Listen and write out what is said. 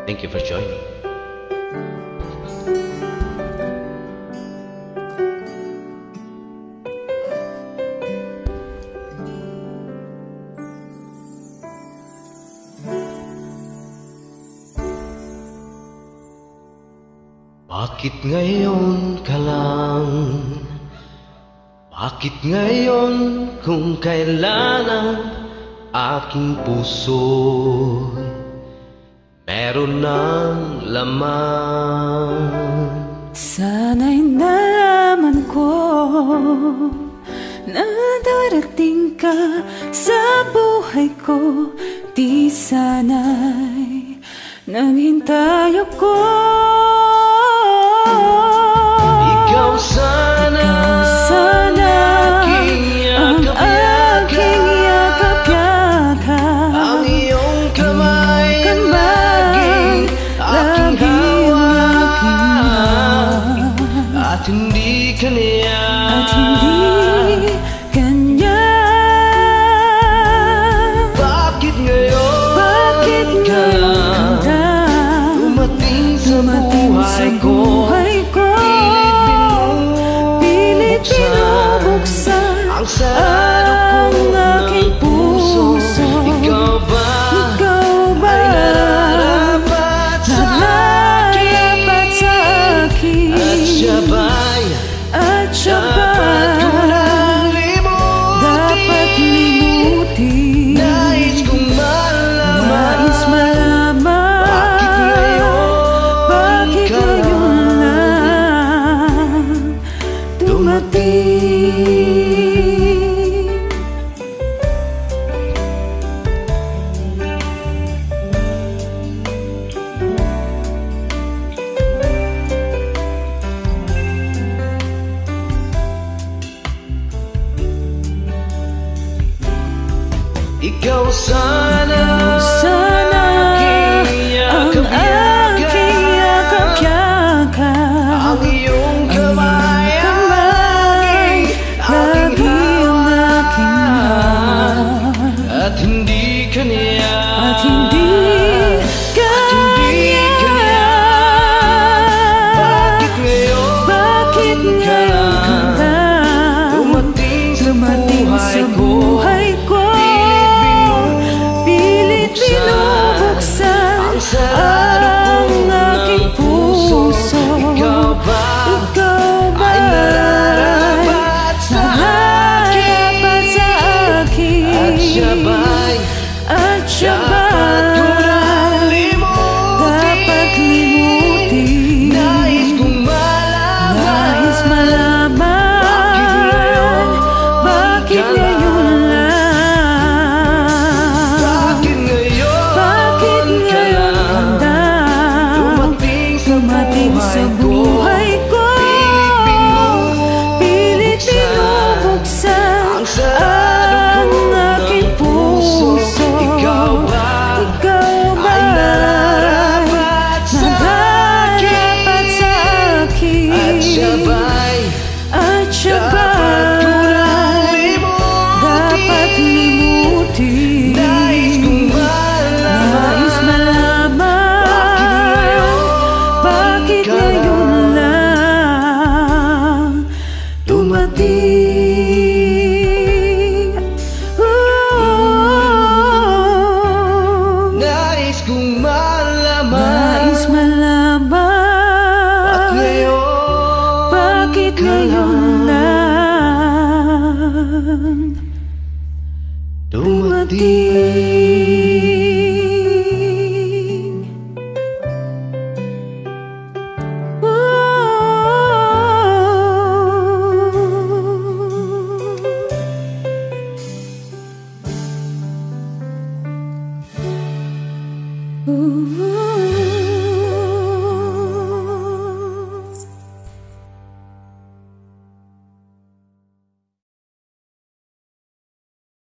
Thank you for joining. Bakit ngayon ka lang? Bakit ngayon kung kailan ang aking puso meron ng laman? Sana'y nalaman ko na darating ka sa buhay ko. Di sana'y naghintay ako. Ikaw sana ang aking yakap-yakap, ang iyong kamay laging aking hawak, at hindi kanya Bakit ngayon ka dumating sa buhay ko? Pilit binubuksan ang sarado ko ng puso. Ikaw ba ay nararapat sa akin? At siya ba'y dapat ko nang limutin? Nais kong malaman bakit ngayon lang dumating. Ikaw sana ang aking yakap-yakap, ang iyong kamay laging aking hawak, at hindi kanya Bakit ngayon ka dumating sa buhay ko? Pilit binubuksan ang aking puso. Ikaw ba ay nararapat sa akin? At siya ba'y dapat ko nang limutin? Nais kong malaman bakit ngayon lang dumating sa buhay ko. Pilit binubuksan ang aking puso. Ikaw ba ay nararapat sa akin? At siya ba'y dapat ko nang limutin? Nais kong malaman bakit ngayon lang dumating. Nais kong malaman bakit ngayon lang dumating. Ooh.